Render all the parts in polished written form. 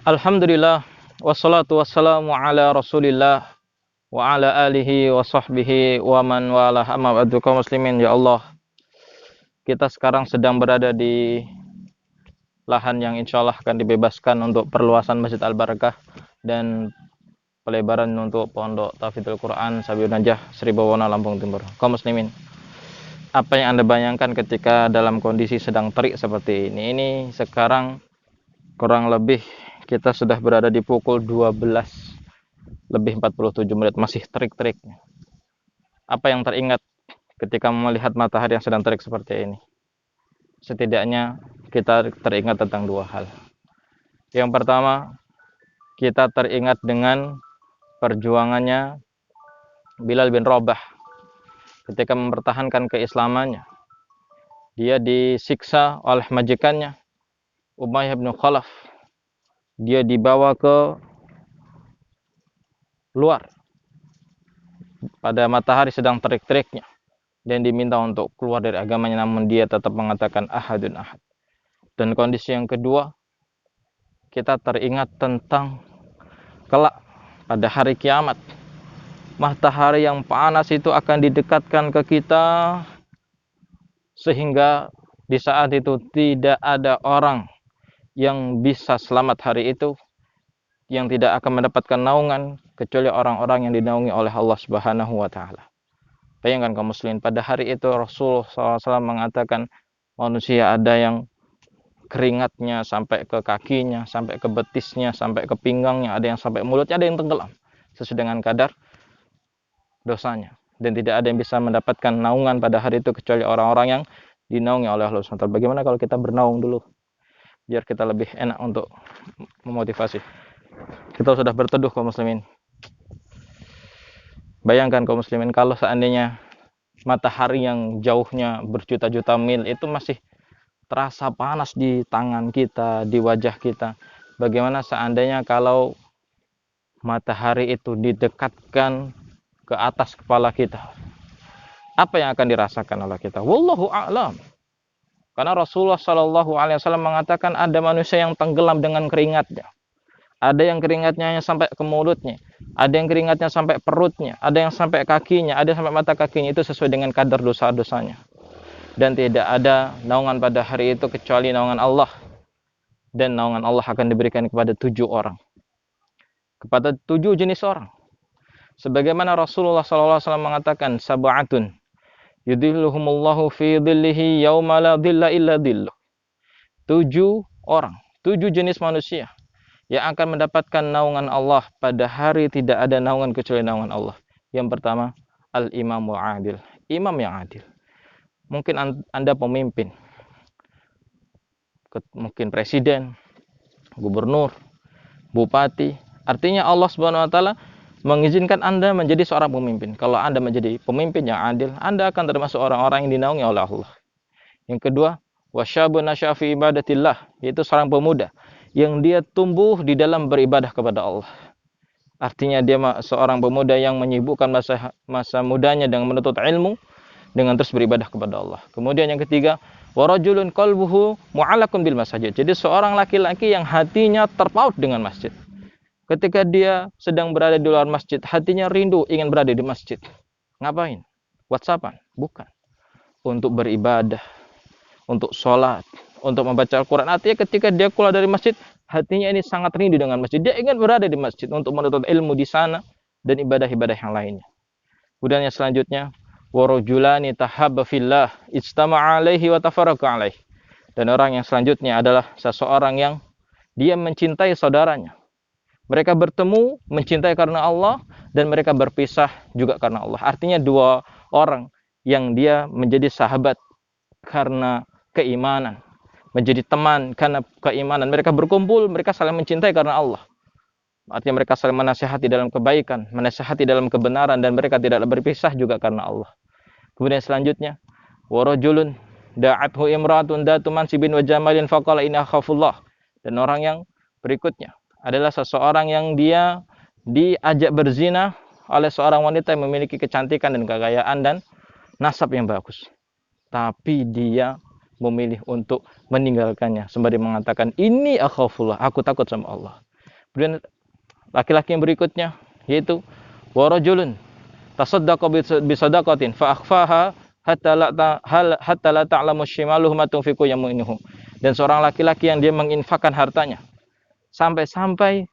Alhamdulillah, wassalatu wassalamu ala rasulillah wa ala alihi wa sahbihi wa man walah, amma ba'du. Kaum muslimin, ya Allah, kita sekarang sedang berada di lahan yang insya Allah akan dibebaskan untuk perluasan Masjid Al-Barakah dan pelebaran untuk Pondok Tahfidzul Quran Sabiul Najah Sribawana, Lampung Timur. Kaum muslimin, apa yang Anda bayangkan ketika dalam kondisi sedang terik seperti ini? Ini sekarang kurang lebih kita sudah berada di pukul 12:47, masih terik-teriknya. Apa yang teringat ketika melihat matahari yang sedang terik seperti ini? Setidaknya kita teringat tentang dua hal. Yang pertama, kita teringat dengan perjuangannya Bilal bin Rabah ketika mempertahankan keislamannya. Dia disiksa oleh majikannya Umayyah bin Khalaf. Dia dibawa ke luar pada matahari sedang terik-teriknya dan diminta untuk keluar dari agamanya, namun dia tetap mengatakan ahadun ahad. Dan kondisi yang kedua, kita teringat tentang kelak pada hari kiamat, matahari yang panas itu akan didekatkan ke kita sehingga di saat itu tidak ada orang yang bisa selamat hari itu, yang tidak akan mendapatkan naungan kecuali orang-orang yang dinaungi oleh Allah Subhanahu wa taala. Bayangkan kaum muslimin, pada hari itu Rasulullah SAW mengatakan manusia ada yang keringatnya sampai ke kakinya, sampai ke betisnya, sampai ke pinggangnya, ada yang sampai mulutnya, ada yang tenggelam sesuai dengan kadar dosanya. Dan tidak ada yang bisa mendapatkan naungan pada hari itu kecuali orang-orang yang dinaungi oleh Allah SWT. Bagaimana kalau kita bernaung dulu, biar kita lebih enak untuk memotivasi. Kita sudah berteduh kaum muslimin. Bayangkan kaum muslimin, kalau seandainya matahari yang jauhnya berjuta-juta mil itu masih terasa panas di tangan kita, di wajah kita. Bagaimana seandainya kalau matahari itu didekatkan ke atas kepala kita? Apa yang akan dirasakan oleh kita? Wallahu a'lam. Karena Rasulullah SAW mengatakan ada manusia yang tenggelam dengan keringatnya. Ada yang keringatnya hanya sampai ke mulutnya, ada yang keringatnya sampai perutnya, ada yang sampai kakinya, ada yang sampai mata kakinya. Itu sesuai dengan kadar dosa-dosanya. Dan tidak ada naungan pada hari itu kecuali naungan Allah. Dan naungan Allah akan diberikan kepada 7 orang, kepada 7 jenis orang. Sebagaimana Rasulullah SAW mengatakan, sab'atun yudhilluhumullahu fi dhillihi yauma la dhilla illa dhilluh. 7 orang, 7 jenis manusia yang akan mendapatkan naungan Allah pada hari tidak ada naungan kecuali naungan Allah. Yang pertama, al-imamu adil, imam yang adil. Mungkin Anda pemimpin, mungkin presiden, gubernur, bupati. Artinya Allah Subhanahu wa taala mengizinkan Anda menjadi seorang pemimpin. Kalau Anda menjadi pemimpin yang adil, Anda akan termasuk orang-orang yang dinaungi oleh Allah. Yang kedua, wasyabun nasya'a fi ibadatillah, yaitu seorang pemuda yang dia tumbuh di dalam beribadah kepada Allah. Artinya dia seorang pemuda yang menyibukkan masa mudanya dengan menuntut ilmu, dengan terus beribadah kepada Allah. Kemudian yang ketiga, warajulun qalbuhu mu'allaqun bil masajid. Jadi seorang laki-laki yang hatinya terpaut dengan masjid. Ketika dia sedang berada di luar masjid, hatinya rindu ingin berada di masjid. Ngapain? WhatsAppan? Bukan. Untuk beribadah, untuk sholat, untuk membaca Al-Quran. Artinya ketika dia keluar dari masjid, hatinya ini sangat rindu dengan masjid. Dia ingin berada di masjid untuk menuntut ilmu di sana dan ibadah-ibadah yang lainnya. Kemudian yang selanjutnya, warajulani tahabba fillah ijtama'a alaihi wa tafarraqa alaihi. Dan orang yang selanjutnya adalah seseorang yang dia mencintai saudaranya. Mereka bertemu, mencintai karena Allah, dan mereka berpisah juga karena Allah. Artinya 2 orang yang dia menjadi sahabat karena keimanan, menjadi teman karena keimanan. Mereka berkumpul, mereka saling mencintai karena Allah. Artinya mereka saling menasihati dalam kebaikan, menasihati dalam kebenaran, dan mereka tidak berpisah juga karena Allah. Kemudian selanjutnya, warajulun da'athu imra'atun datu mansibin wa jamalin faqala inna khafullah. Dan orang yang berikutnya adalah seseorang yang dia diajak berzina oleh seorang wanita yang memiliki kecantikan dan kekayaan dan nasab yang bagus. Tapi dia memilih untuk meninggalkannya sembari mengatakan, ini akhafullah, aku takut sama Allah. Kemudian laki-laki yang berikutnya yaitu warajulun tasaddaqa bi sadaqatin fa akhfaha hatta la ta'lamu shimaluhu ma tunfiqu yaminuhu. Dan seorang laki-laki yang dia menginfakkan hartanya sampai-sampai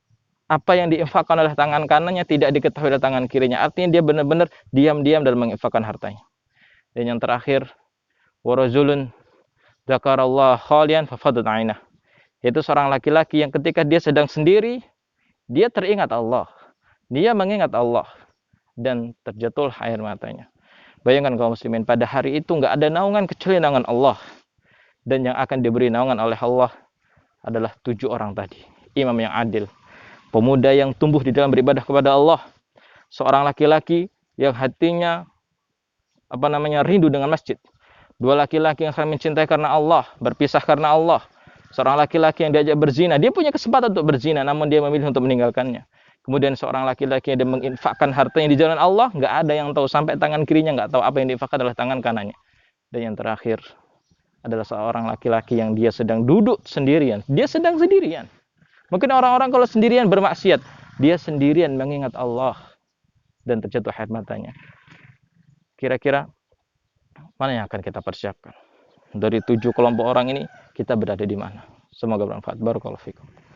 apa yang diinfakkan oleh tangan kanannya tidak diketahui oleh tangan kirinya. Artinya dia benar-benar diam-diam dalam menginfakkan hartanya. Dan yang terakhir, warajulun dzakarallah khalian fafadat ainah. Yaitu seorang laki-laki yang ketika dia sedang sendiri, dia teringat Allah. Dia mengingat Allah dan terjatuh air matanya. Bayangkan kaum muslimin, pada hari itu enggak ada naungan kecuali naungan Allah. Dan yang akan diberi naungan oleh Allah adalah 7 orang tadi. Imam yang adil, pemuda yang tumbuh di dalam beribadah kepada Allah, seorang laki-laki yang hatinya rindu dengan masjid, 2 laki-laki yang saling mencintai karena Allah, berpisah karena Allah, seorang laki-laki yang diajak berzina, dia punya kesempatan untuk berzina, namun dia memilih untuk meninggalkannya. Kemudian seorang laki-laki yang dia menginfakkan hartanya di jalan Allah, nggak ada yang tahu, sampai tangan kirinya nggak tahu apa yang diinfakkan oleh tangan kanannya. Dan yang terakhir adalah seorang laki-laki yang dia sedang duduk sendirian, dia sedang sendirian. Mungkin orang-orang kalau sendirian bermaksiat, dia sendirian mengingat Allah dan terjatuh air matanya. Kira-kira mana yang akan kita persiapkan? Dari 7 kelompok orang ini, kita berada di mana? Semoga bermanfaat. Barakallahu fikum.